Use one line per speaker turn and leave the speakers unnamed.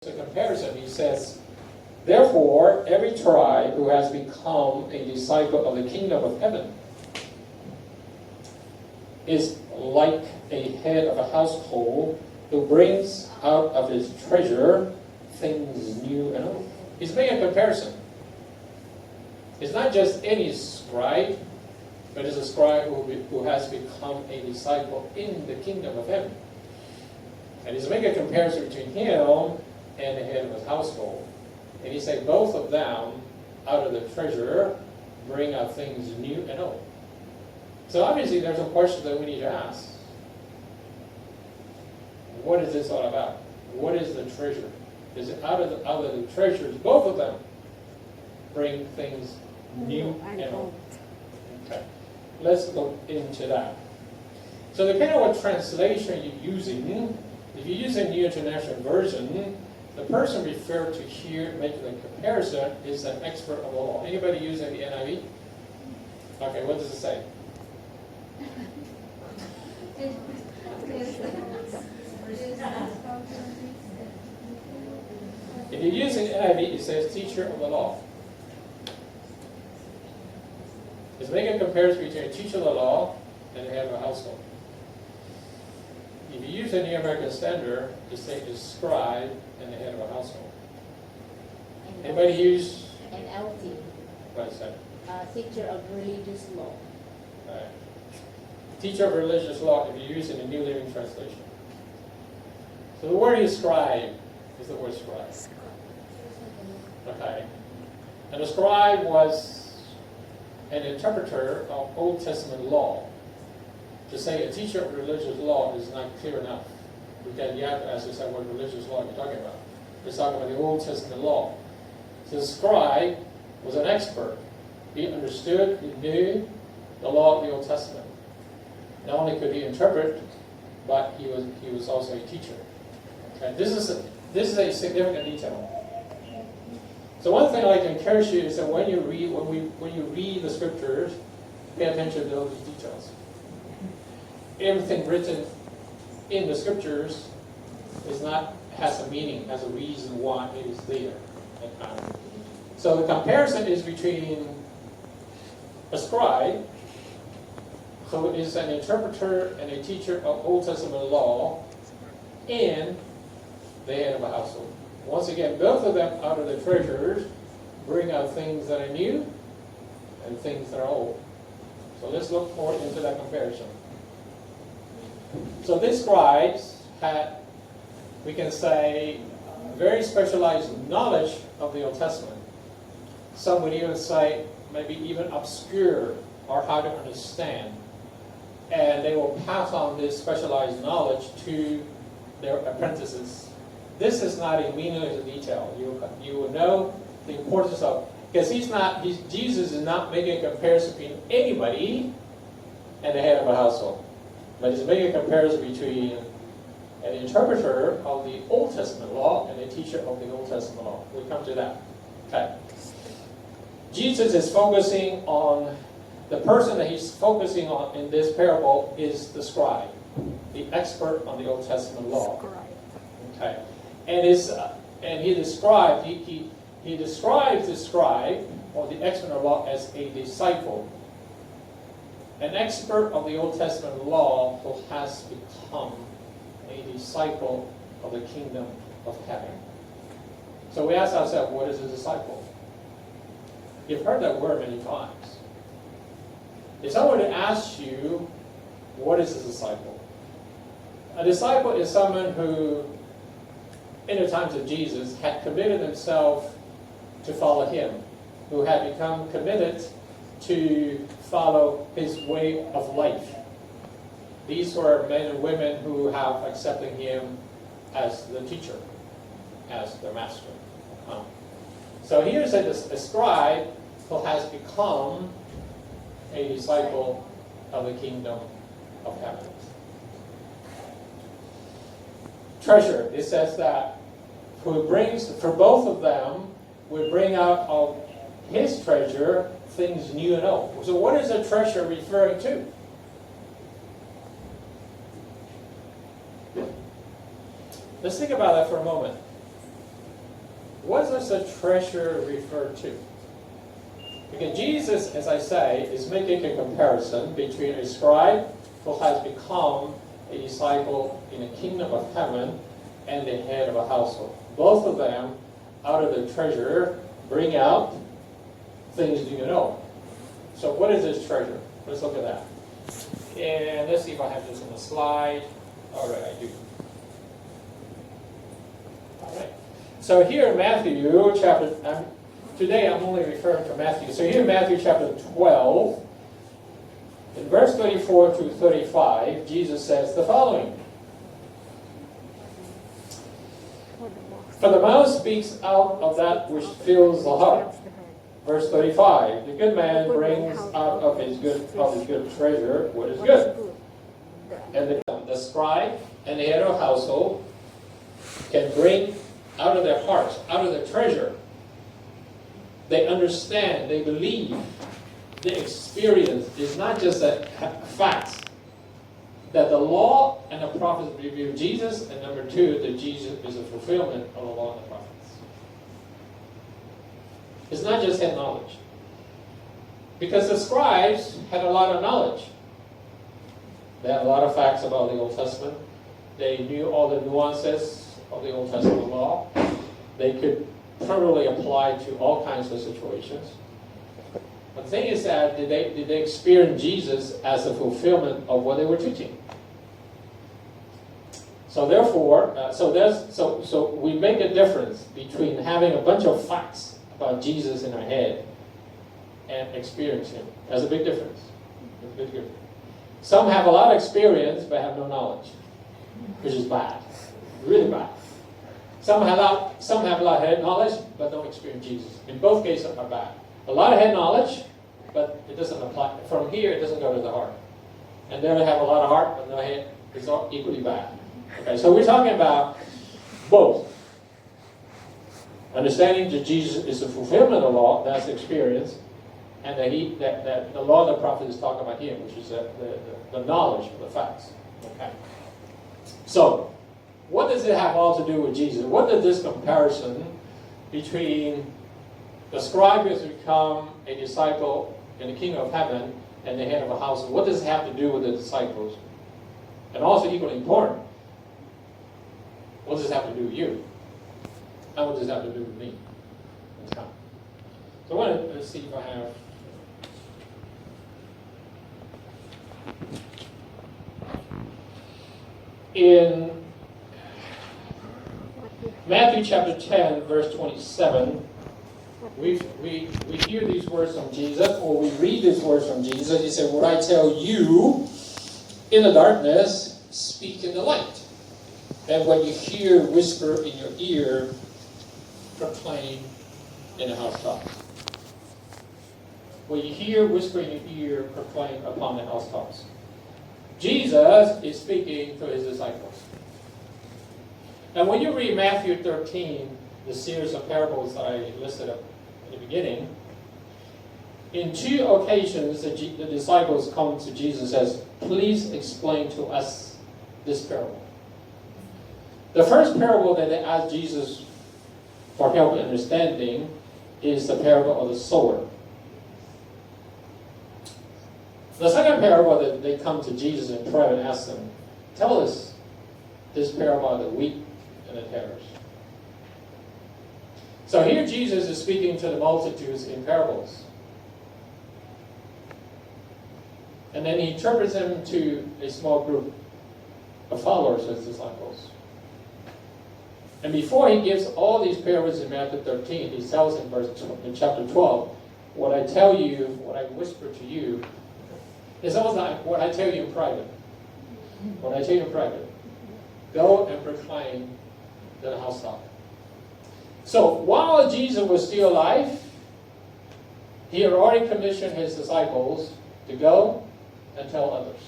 a comparison. He says, therefore, every tribe who has become a disciple of the kingdom of heaven is like a head of a household who brings out of his treasure things new and old. He's making a comparison. It's not just any scribe, but it's a scribe who has become a disciple in the kingdom of heaven. And he's making a comparison between him and the head of his household. And he said both of them, out of the treasure, bring out things new and old. So obviously there's a question that we need to ask. What is this all about? What is the treasure? Is it out of the treasures, both of them bring things new and old? Okay. Let's go into that. So depending on what translation you're using, if you use a New International Version, the person referred to here making the comparison is an expert of the law. Anybody using the NIV? Okay, what does it say? If you're using NIV, it says teacher of the law. It's making a comparison between a teacher of the law and the head of a household. If you use a New American Standard, it says scribe and the head of a household. Anybody use?
NLT.
What is that?
Teacher of religious law.
Right. Teacher of religious law, if you use it in the New Living Translation. So the word is scribe is the word scribe. Okay. And the scribe was an interpreter of Old Testament law. To say a teacher of religious law is not clear enough. Because you have to ask yourself what religious law you're talking about. We're talking about the Old Testament law. So the scribe was an expert. He understood, he knew the law of the Old Testament. Not only could he interpret, but he was also a teacher. Okay? This is a significant detail. So one thing I'd like to encourage you is that when you read the scriptures, pay attention to those details. Everything written in the scriptures has a meaning, has a reason why it is there. So the comparison is between a scribe, who is an interpreter and a teacher of Old Testament law, and the head of a household. Once again, both of them out of the treasures bring out things that are new and things that are old. So let's look forward into that comparison. So these scribes had, we can say, very specialized knowledge of the Old Testament. Some would even say maybe even obscure or hard to understand. And they will pass on this specialized knowledge to their apprentices. This is not a meaningless detail. You will know the importance of, because Jesus is not making a comparison between anybody and the head of a household. But he's making a comparison between an interpreter of the Old Testament law and a teacher of the Old Testament law. We'll come to that. Okay. Jesus is focusing on, the person that he's focusing on in this parable is the scribe, the expert on the Old Testament law. Okay. And he describes the scribe or the expert of law as a disciple. An expert of the Old Testament law who has become a disciple of the kingdom of heaven. So we ask ourselves, what is a disciple? You've heard that word many times. If someone were to ask you, what is a disciple? A disciple is someone who, in the times of Jesus, had committed themselves to follow him, who had become committed to follow his way of life. These were men and women who have accepted him as the teacher, as their master. So here's a scribe who has become a disciple of the kingdom of heaven. Treasure, it says that who brings, for both of them, will bring out of his treasure things new and old. So what is the treasure referring to? Let's think about that for a moment. what does the treasure refer to? Because Jesus, as I say, is making a comparison between a scribe who has become a disciple in the kingdom of heaven and the head of a household. Both of them, out of their treasure, bring out things you know. So what is this treasure? Let's look at that. And let's see if I have this on the slide. All right, I do. All right. So here in Matthew chapter, today I'm only referring to Matthew. So here in Matthew chapter 12, in verse 34 to 35, Jesus says the following. For the mouth speaks out of that which fills the heart. Verse 35, the good man brings out of his good treasure what is good. And the scribe and the head of household can bring out of their hearts, out of their treasure. They understand, they believe, they experience. It's not just a facts. That the law and the prophets reveal Jesus, and number two, that Jesus is a fulfillment of the law and the prophets. It's not just head knowledge. Because the scribes had a lot of knowledge. They had a lot of facts about the Old Testament. They knew all the nuances of the Old Testament law. They could thoroughly apply to all kinds of situations. But the thing is that did they experience Jesus as a fulfillment of what they were teaching? So therefore, so we make a difference between having a bunch of facts about Jesus in our head and experience Him. There's a big difference. There's a big difference. Some have a lot of experience but have no knowledge, which is bad, really bad. Some have a lot of head knowledge but don't experience Jesus. In both cases are bad. A lot of head knowledge, but it doesn't apply. From here, it doesn't go to the heart. And then they have a lot of heart, but no head. It's all equally bad. Okay, so we're talking about both. Understanding that Jesus is the fulfillment of the law, that's the experience, and that the law and the prophet is talking about Him, which is the knowledge of the facts. Okay. So, what does it have all to do with Jesus? What does this comparison between the scribe who has become a disciple in the kingdom of heaven and the head of a house, what does it have to do with the disciples? And also equally important, what does this have to do with you? And what does this have to do with me? So let's see if I have. In Matthew chapter 10, verse 27, we hear these words from Jesus, or we read these words from Jesus. He said, "What I tell you in the darkness, speak in the light. And when you hear whisper in your ear, proclaim in the housetops." When you hear whisper in your ear, proclaim upon the housetops. Jesus is speaking to His disciples. And when you read Matthew 13, the series of parables that I listed up in the beginning, in two occasions the disciples come to Jesus and says, "Please explain to us this parable." The first parable that they ask Jesus for help in understanding is the parable of the sower. The second parable that they come to Jesus in prayer and ask Him, "Tell us this parable of the wheat and the tares." So here Jesus is speaking to the multitudes in parables. And then He interprets them to a small group of followers, His disciples. And before He gives all these parables in Matthew 13, He tells in chapter 12, "What I tell you, what I whisper to you," it's almost like what I tell you in private. What I tell you in private. Go and proclaim to the housetop. So while Jesus was still alive, He had already commissioned His disciples to go and tell others.